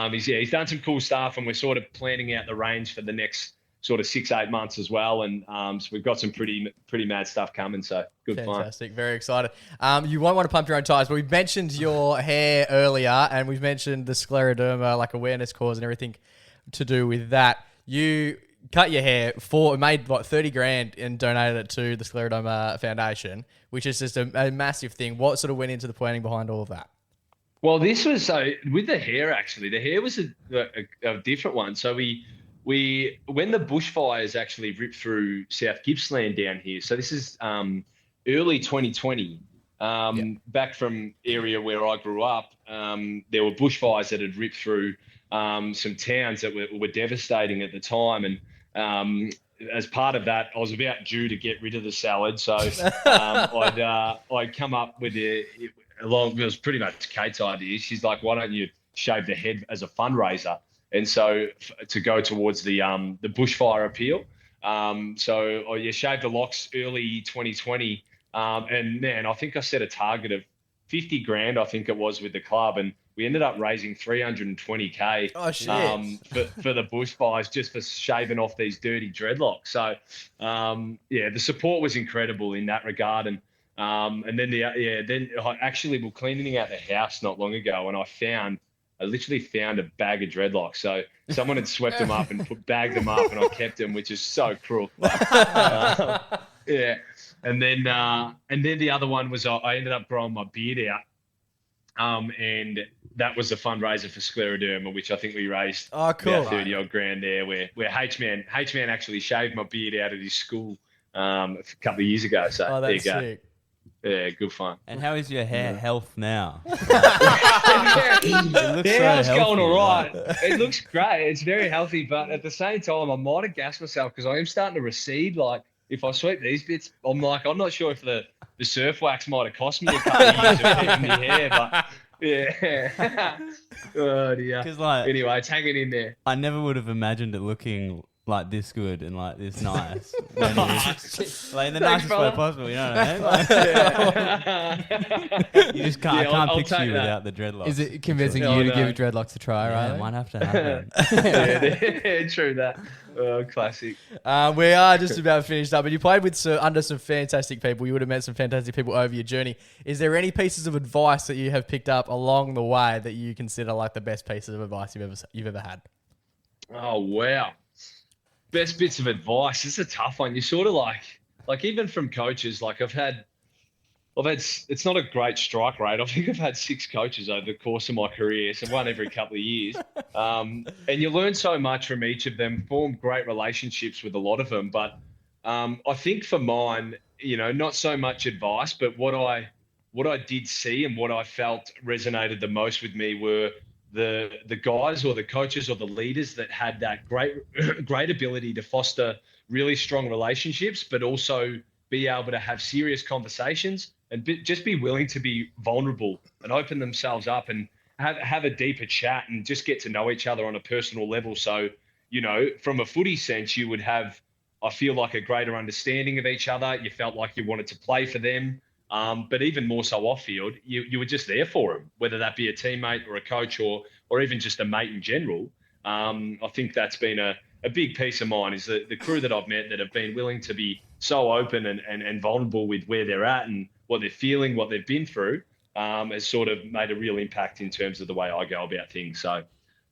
he's done some cool stuff, and we're sort of planning out the range for the next sort of 6-8 months as well, and so we've got some pretty mad stuff coming, so good fun. Fantastic, very excited. You won't want to pump your own tyres, but we mentioned your hair earlier, and we've mentioned the scleroderma, awareness cause and everything to do with that. You cut your hair made 30 grand and donated it to the Scleroderma Foundation, which is just a massive thing. What sort of went into the planning behind all of that? Well, this was with the hair, actually. The hair was a different one. So when the bushfires actually ripped through South Gippsland down here, so this is early 2020, back from area where I grew up, there were bushfires that had ripped through some towns that were devastating at the time, and as part of that, I was about due to get rid of the salad, so I'd come up with it was pretty much Kate's idea. She's like, "Why don't you shave the head as a fundraiser?" And so to go towards the bushfire appeal. So you shaved the locks early 2020. And man, I think I set a target of 50 grand, I think it was, with the club. And we ended up raising 320K for the bushfires, just for shaving off these dirty dreadlocks. So the support was incredible in that regard. And then then I actually was cleaning out the house not long ago, and I literally found a bag of dreadlocks. So someone had swept them up and bagged them up, and I kept them, which is so cruel. And then the other one was I ended up growing my beard out. And that was a fundraiser for scleroderma, which I think we raised about 30 odd grand there, where Haytch Man actually shaved my beard out at his school a couple of years ago. So there you go. Sick. Yeah, good fun. And how is your hair health now? The hair's going all right. It looks great. It's very healthy, but at the same time, I might have gassed myself because I am starting to recede. Like, if I sweep these bits, I'm not sure if the surf wax might have cost me a couple of years of keeping my hair, but yeah. Oh dear. Anyway, it's hanging in there. I never would have imagined it looking like this good and like this nice. When like in the nicest way brother. possible, you know what I mean? You just can't. I can't I'll picture take you that. without the dreadlocks. Is it convincing Oh, you to no. give dreadlocks a try, Yeah, right? might have to happen. Yeah, true that. Oh, classic. We are just about finished up, but you played with under some fantastic people. You would have met some fantastic people over your journey. Is there any pieces of advice that you have picked up along the way that you consider like the best pieces of advice you've ever had? Oh, wow. Best bits of advice. It's a tough one. You sort of like even from coaches, like I've had, it's not a great strike rate. I think I've had 6 coaches over the course of my career, so one every couple of years. And you learn so much from each of them, form great relationships with a lot of them. But I think for mine, you know, not so much advice, but what I did see and what I felt resonated the most with me were the guys or the coaches or the leaders that had that great ability to foster really strong relationships, but also be able to have serious conversations and just be willing to be vulnerable and open themselves up and have a deeper chat and just get to know each other on a personal level. So, you know, from a footy sense, you would have, I feel like, a greater understanding of each other. You felt like you wanted to play for them. But even more so off field, you were just there for them, whether that be a teammate or a coach or even just a mate in general. I think that's been a big piece of mine is the crew that I've met that have been willing to be so open and vulnerable with where they're at and what they're feeling, what they've been through, has sort of made a real impact in terms of the way I go about things. So,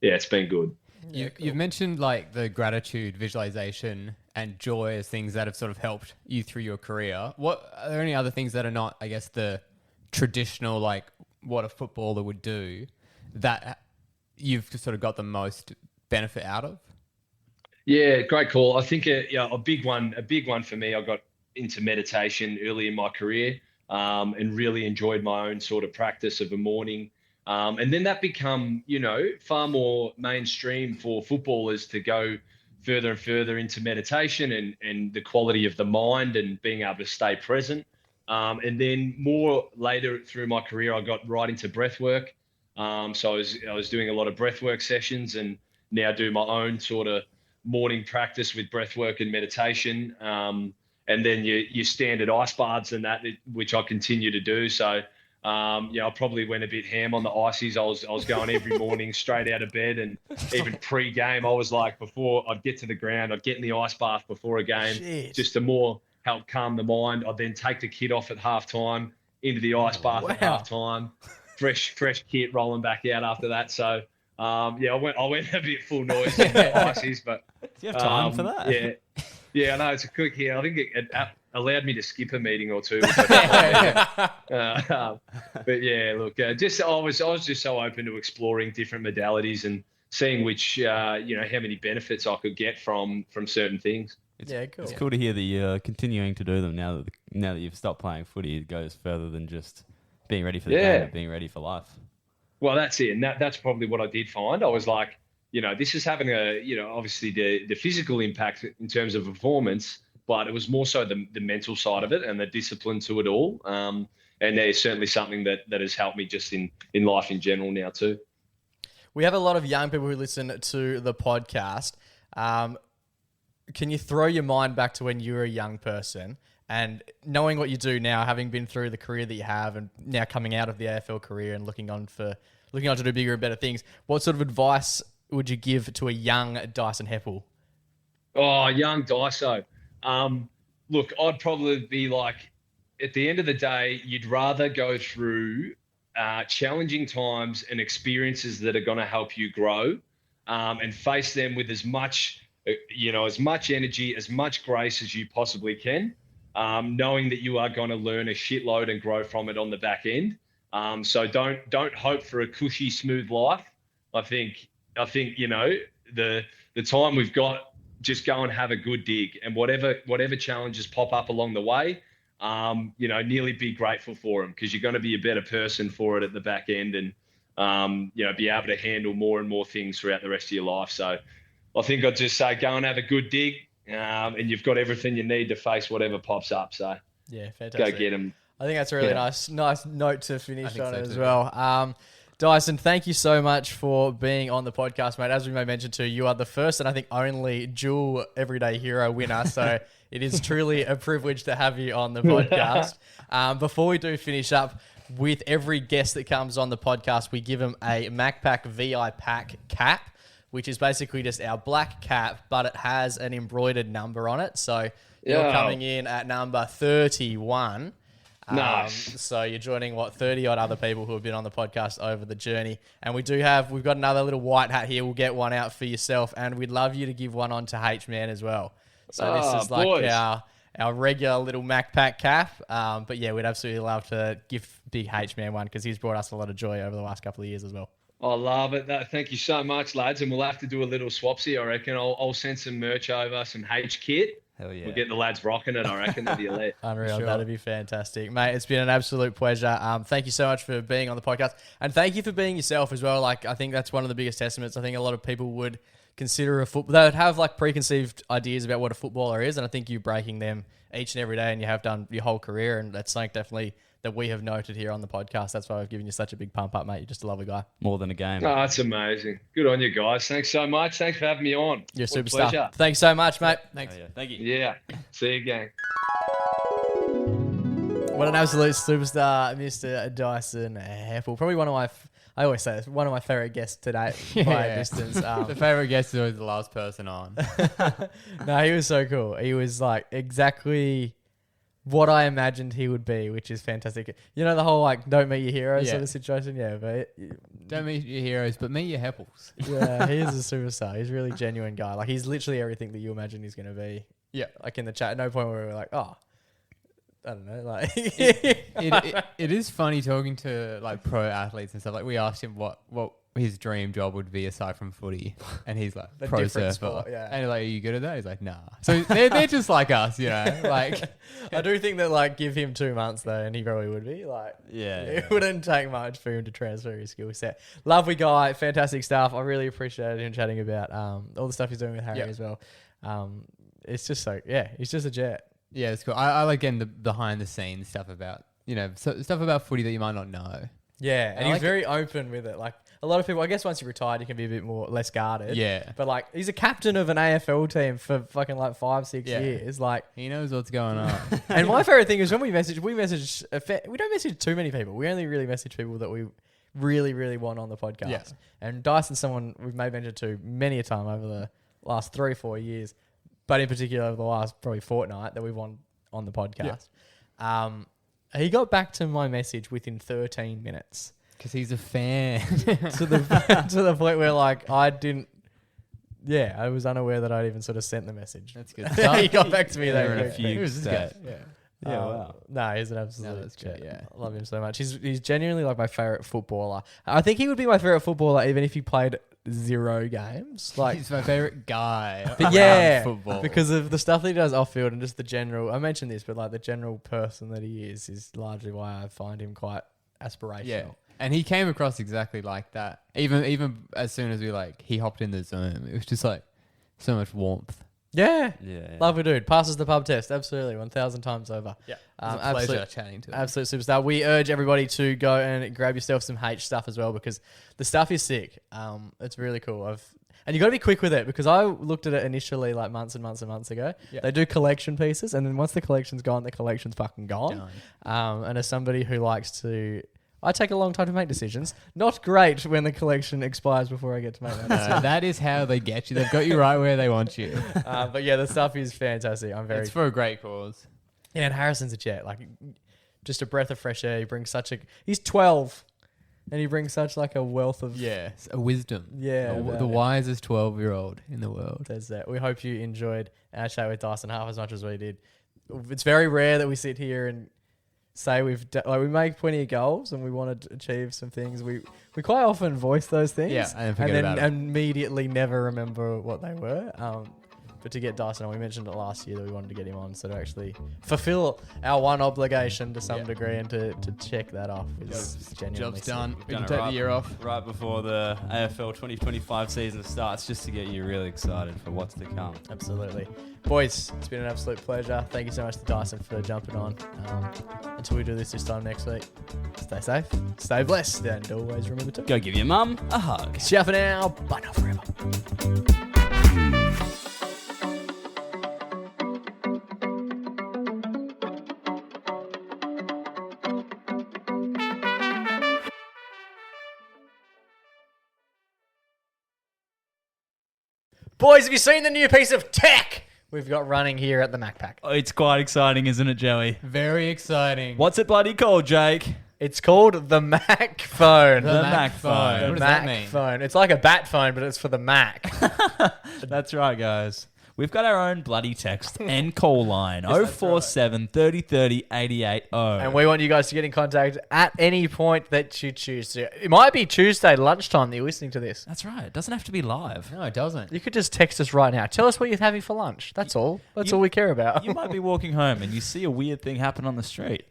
yeah, it's been good. You've mentioned like the gratitude, visualization, and joy as things that have sort of helped you through your career. Are there any other things that are not, I guess, the traditional, like what a footballer would do that you've sort of got the most benefit out of? Yeah, great call. I think a big one for me. I got into meditation early in my career and really enjoyed my own sort of practice of a morning. And then that become, you know, far more mainstream for footballers to go further and further into meditation and the quality of the mind and being able to stay present. And then more later through my career, I got right into breath work. So I was doing a lot of breath work sessions and now do my own sort of morning practice with breath work and meditation. And then your standard ice baths and that, which I continue to do. So, I probably went a bit ham on the ices. I was going every morning straight out of bed, and even pre-game, I was like, before I'd get to the ground, I'd get in the ice bath before a game, just to more help calm the mind. I'd then take the kit off at halftime, into the ice bath at halftime, fresh kit rolling back out after that. So, I went a bit full noise in the ices, but Do you have time for that? Yeah, I know it's a quick here. I think it allowed me to skip a meeting or two. Which I but yeah, look, I was just so open to exploring different modalities and seeing which how many benefits I could get from certain things. Cool. It's cool to hear that you're continuing to do them now that you've stopped playing footy. It goes further than just being ready for the game, but being ready for life. Well, that's it, and that's probably what I did find. I was like, this is having obviously the physical impact in terms of performance, but it was more so the mental side of it and the discipline to it all. And there's certainly something that has helped me just in life in general now too. We have a lot of young people who listen to the podcast. Can you throw your mind back to when you were a young person and knowing what you do now, having been through the career that you have and now coming out of the AFL career and looking on to do bigger and better things, what sort of advice would you give to a young Dyson Heppell? Oh, young Dyso. Look, I'd probably be like, at the end of the day, you'd rather go through challenging times and experiences that are going to help you grow and face them with as much energy, as much grace as you possibly can, knowing that you are going to learn a shitload and grow from it on the back end. So don't hope for a cushy, smooth life. I think the time we've got, just go and have a good dig, and whatever challenges pop up along the way, nearly be grateful for them, because you're going to be a better person for it at the back end, and be able to handle more and more things throughout the rest of your life. So I think I'd just say go and have a good dig, and you've got everything you need to face whatever pops up. So yeah, fantastic. Go get them. I think that's a really nice note to finish on so as too. well. Dyson, thank you so much for being on the podcast, mate. As we may mention too, you are the first and I think only dual Everyday Hero winner. So it is truly a privilege to have you on the podcast. Before we do finish up, with every guest that comes on the podcast, we give them a MacPack VI Pack cap, which is basically just our black cap, but it has an embroidered number on it. So you're coming in at number 31. Nice. So you're joining 30 odd other people who have been on the podcast over the journey. And we've got another little white hat here. We'll get one out for yourself. And we'd love you to give one on to H Man as well. So this is like boys. our regular little MacPack cap. But yeah, we'd absolutely love to give Big H Man one because he's brought us a lot of joy over the last couple of years as well. I love it. Thank you so much, lads. And we'll have to do a little swapsy, I reckon. I'll send some merch over, some H kit. Hell yeah. We'll get the lads rocking it, I reckon. That'd be elite. Unreal. Sure. That'd be fantastic. Mate, it's been an absolute pleasure. Thank you so much for being on the podcast. And thank you for being yourself as well. Like, I think that's one of the biggest testaments. I think a lot of people would consider they would have like preconceived ideas about what a footballer is. And I think you breaking them each and every day, and you have done your whole career. And that's something definitely that we have noted here on the podcast. That's why I've given you such a big pump up, mate. You're just a lovely guy. More than a game. Oh, that's amazing. Good on you guys. Thanks so much. Thanks for having me on. You're a What a superstar. pleasure. Thanks so much, mate. Thanks. Oh, yeah. Thank you. Yeah. See you, gang. What an absolute superstar, Mr. Dyson Heppell. Probably one of my, I always say this, one of my favourite guests today by a distance. The favourite guest is always the last person on. No, he was so cool. He was like exactly what I imagined he would be, which is fantastic. You know, the whole like don't meet your heroes sort of situation? Yeah, but Don't meet your heroes, but meet your Heppels. yeah, he is a superstar. He's a really genuine guy. Like he's literally everything that you imagine he's going to be. Yeah. Like in the chat, at no point where we were like, oh, I don't know. Like It is funny talking to like pro athletes and stuff. Like we asked him what his dream job would be aside from footy, and he's like A pro different surfer. sport, yeah. And like, are you good at that? He's like, nah. So they're just like us, you know. Like I do think that like give him 2 months though, and he probably would be like, Yeah. it wouldn't take much for him to transfer his skill set. Lovely guy, fantastic stuff. I really appreciated him chatting about all the stuff he's doing with Harry as well. It's just so he's just a jet. yeah, it's cool. I like getting the behind the scenes stuff about stuff about footy that you might not know. Yeah, and I he's like very open with it. Like a lot of people, I guess once you're retired, you can be a bit less guarded. Yeah. But like he's a captain of an AFL team for fucking like 5-6 years. Like, He knows what's going on. and my favorite thing is when we message, we don't message too many people. We only really message people that we really, really want on the podcast. Yeah. And Dyson's someone we've made mention to many a time over the last 3 or 4 years, but in particular over the last probably fortnight that we've won on the podcast. He got back to my message within 13 minutes. Because he's a fan. to the point where like I was unaware that I'd even sort of sent the message. That's good. He got back to me You're there. in a fugue state. Yeah, wow. No, he's an absolute that's jet. great, yeah. I love him so much. He's genuinely like my favorite footballer. I think he would be my favorite footballer even if he played 0 games. Like, He's my favorite guy. but around football. because of the stuff that he does off field and just the general. I mentioned this, but like the general person that he is largely why I find him quite aspirational. Yeah. And he came across exactly like that. Even as soon as he hopped in the Zoom, it was just like so much warmth. Yeah. Yeah. Lovely dude. Passes the pub test. Absolutely. 1,000 times over. Yeah. It was a pleasure chatting to him. Absolute superstar. We urge everybody to go and grab yourself some Haytch stuff as well because the stuff is sick. It's really cool. And you got to be quick with it because I looked at it initially like months and months and months ago. Yeah. They do collection pieces, and then once the collection's gone, the collection's fucking gone. And as somebody who likes to... I take a long time to make decisions. Not great when the collection expires before I get to make that decision. That is how they get you. They've got you right where they want you. But yeah, the stuff is fantastic. It's for a great cause. Yeah, and Harrison's a jet. Like, just a breath of fresh air. He brings he's 12, and he brings such like a wealth of a wisdom. Yeah, the wisest 12-year-old in the world. There's that. We hope you enjoyed our chat with Dyson half as much as we did. It's very rare that we sit here and say we make plenty of goals and we want to achieve some things. We quite often voice those things, and forget about it. immediately never remember what they were. But to get Dyson on, we mentioned it last year that we wanted to get him on, so to actually fulfill our one obligation to some degree and to check that off is genuinely Job's done. We've We done can it take the year off. right before the AFL 2025 season starts, just to get you really excited for what's to come. Absolutely. Boys, it's been an absolute pleasure. Thank you so much to Dyson for jumping on. Until we do this time next week, stay safe, stay blessed, and always remember to Go give your mum a hug. ciao for now, but not forever. Boys, have you seen the new piece of tech we've got running here at the MacPack? Oh, it's quite exciting, isn't it, Joey? Very exciting. What's it bloody called, Jake? It's called the Mac phone. The Mac phone. The What does Mac that mean? phone. It's like a bat phone, but it's for the Mac. That's right, guys. We've got our own bloody text and call line 047 30 30 88 0. And we want you guys to get in contact at any point that you choose to. It might be Tuesday lunchtime that you're listening to this. That's right. It doesn't have to be live. No, it doesn't. You could just text us right now. Tell us what you're having for lunch. That's all. That's all we care about. You might be walking home and you see a weird thing happen on the street.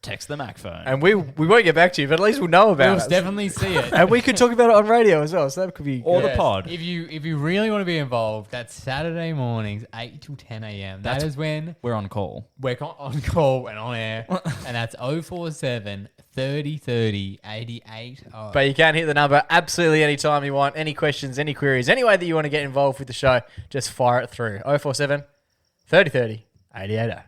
Text the Mac phone. And we won't get back to you, but at least we'll know about We'll it. definitely see it. And we could talk about it on radio as well. So that could be Or good. the pod. If you really want to be involved, that's Saturday mornings, 8 to 10 a.m. That is when We're on call. we're on call and on air. And that's 047 30 30 88 0. But you can hit the number absolutely anytime you want. Any questions, any queries, any way that you want to get involved with the show, just fire it through. 047 30 30 88 0.